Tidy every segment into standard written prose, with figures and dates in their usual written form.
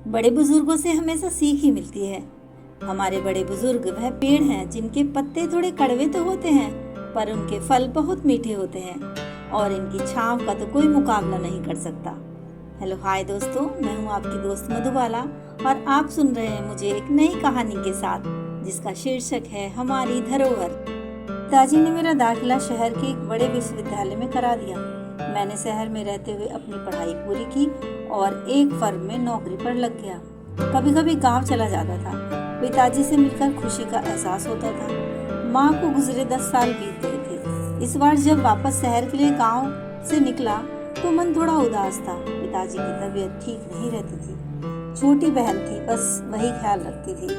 बड़े बुजुर्गों से हमेशा सीख ही मिलती है। हमारे बड़े बुजुर्ग वह पेड़ हैं जिनके पत्ते थोड़े कड़वे तो होते हैं, पर उनके फल बहुत मीठे होते हैं और इनकी छांव का तो कोई मुकाबला नहीं कर सकता। हेलो हाय दोस्तों, मैं हूँ आपकी दोस्त मधुबाला और आप सुन रहे हैं मुझे एक नई कहानी के साथ, जिसका शीर्षक है हमारी धरोहर। पिताजी ने मेरा दाखिला शहर के एक बड़े विश्वविद्यालय में करा दिया। मैंने शहर में रहते हुए अपनी पढ़ाई पूरी की और एक फर्म में नौकरी पर लग गया। कभी कभी गांव चला जाता था। पिताजी से मिलकर खुशी का एहसास होता था। माँ को गुजरे 10 साल बीत गए थे। इस बार जब वापस शहर के लिए गांव से निकला तो मन थोड़ा उदास था। पिताजी की तबीयत ठीक नहीं रहती थी। छोटी बहन थी, बस वही ख्याल रखती थी।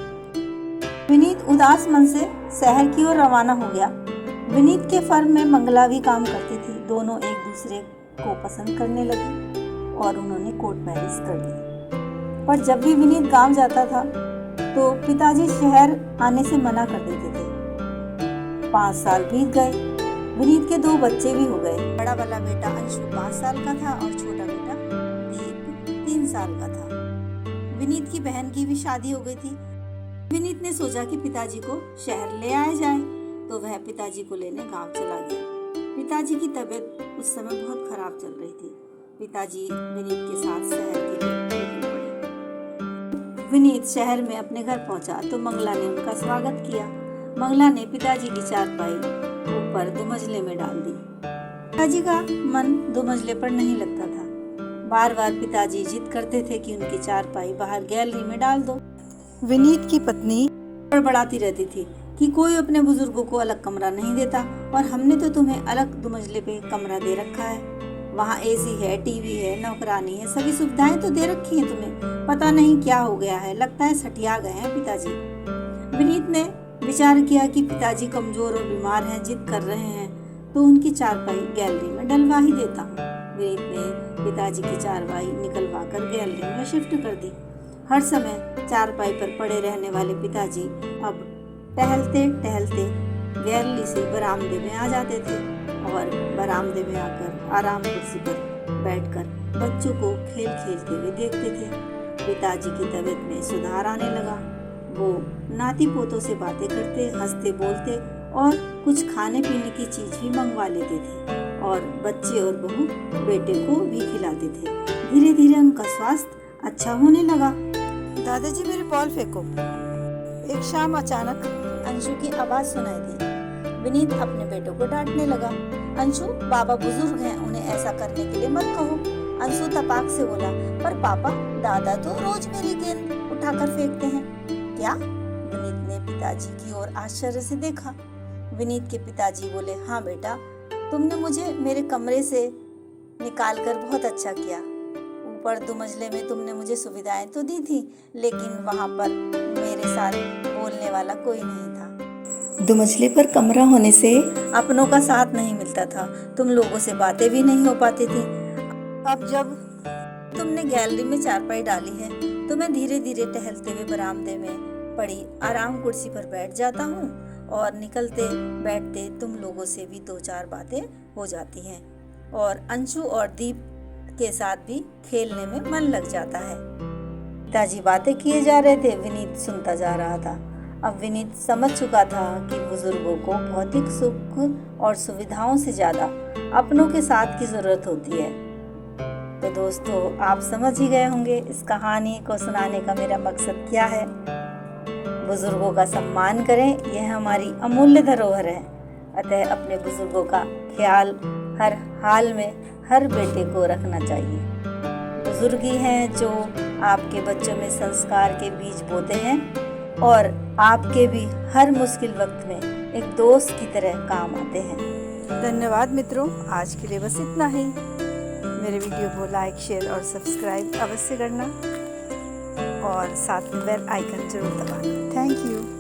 विनीत उदास मन से शहर की ओर रवाना हो गया। विनीत के फर्म में मंगला भी काम करती थी। दोनों एक दूसरे को पसंद करने लगे और उन्होंने कोर्ट मैरिज कर ली। पर जब भी विनीत गांव जाता था तो पिताजी शहर आने से मना कर देते थे। 5 साल बीत गए। विनीत के 2 बच्चे भी हो गए। बड़ा वाला बेटा अंशु 5 साल का था और छोटा बेटा दीप 3 साल का था। विनीत की बहन की भी शादी हो गई थी। विनीत ने सोचा कि पिताजी को शहर ले आया जाए, तो वह पिताजी को लेने गांव चला गया। पिताजी की तबीयत उस समय बहुत खराब चल रही थी। पिताजी विनीत के साथ शहर के लिए निकल पड़े। विनीत शहर में अपने घर पहुंचा तो मंगला ने उनका स्वागत किया। मंगला ने पिताजी की चारपाई ऊपर दुमंजले में डाल दी। पिताजी का मन दुमंजले पर नहीं लगता था। बार बार पिताजी जिद करते थे कि उनकी चारपाई बाहर गैलरी में डाल दो। विनीत की पत्नी बड़बड़ाती रहती थी कि कोई अपने बुजुर्गों को अलग कमरा नहीं देता और हमने तो तुम्हें अलग दुमंजले पे कमरा दे रखा है। वहाँ एसी है, टीवी है, नौकरानी है, सभी सुविधाएं तो दे रखी हैं तुम्हें। पता नहीं क्या हो गया है, लगता है सठिया गए हैं पिताजी। विनीत ने विचार किया कि पिताजी कमजोर और बीमार हैं, जिद कर रहे हैं, तो उनकी चारपाई गैलरी में डलवा ही देता हूँ। विनीत ने पिताजी की चारपाई निकलवा कर गैलरी में शिफ्ट कर दी। हर समय चारपाई पर पड़े रहने वाले पिताजी अब टहलते टहलते गैलरी से बरामदे में आ जाते थे और बरामदे में आकर आराम कुर्सी पर बैठकर बच्चों को खेल खेलते हुए देखते थे। पिताजी की तबीयत में सुधार आने लगा। वो नाती पोतों से बातें करते, हंसते बोलते और कुछ खाने पीने की चीज भी मंगवा लेते थे और बच्चे और बहू बेटे को भी खिलाते थे। धीरे धीरे उनका स्वास्थ्य अच्छा होने लगा। दादाजी मेरे बॉल फेंको। एक शाम अचानक अंशु की आवाज सुनाई दी। विनीत अपने बेटों को डांटने लगा। अंशु, बाबा बुजुर्ग हैं, उन्हें ऐसा करने के लिए मत कहो। अंशु तपाक से बोला, पर पापा, दादा तो रोज मेरी गेंद उठाकर फेंकते हैं। क्या? विनीत ने पिताजी की ओर आश्चर्य से देखा। विनीत के पिताजी बोले, हाँ बेटा, तुमने मुझे मेरे कमरे से निकालकर बहुत अच्छा किया। ऊपर दुमंजले में तुमने मुझे सुविधाएं तो दी थी, लेकिन वहाँ पर मेरे साथ बोलने वाला कोई नहीं था। दुमंजले पर कमरा होने से अपनों का साथ नहीं मिलता था। तुम लोगों से बातें भी नहीं हो पाती थी। अब जब तुमने गैलरी में चारपाई डाली है तो मैं धीरे धीरे टहलते हुए बरामदे में पड़ी आराम कुर्सी पर बैठ जाता हूँ और निकलते बैठते तुम लोगों से भी 2-4 बातें हो जाती हैं और अंशु और दीप के साथ भी खेलने में मन लग जाता है। पिताजी बातें किए जा रहे थे, विनीत सुनता जा रहा था। अब विनीत समझ चुका था कि बुजुर्गों को भौतिक सुख और सुविधाओं से ज्यादा अपनों के साथ की जरूरत होती है। तो दोस्तों, आप समझ ही गए होंगे इस कहानी को सुनाने का मेरा मकसद क्या है। बुजुर्गों का सम्मान करें, यह हमारी अमूल्य धरोहर है। अतः अपने बुजुर्गों का ख्याल हर हाल में हर बेटे को रखना चाहिए। बुजुर्ग ही हैं जो आपके बच्चों में संस्कार के बीज बोते हैं और आपके भी हर मुश्किल वक्त में एक दोस्त की तरह काम आते हैं। धन्यवाद मित्रों, आज के लिए बस इतना ही। मेरे वीडियो को लाइक, शेयर और सब्सक्राइब अवश्य करना और साथ में बेल आइकन जरूर दबाना। Thank you.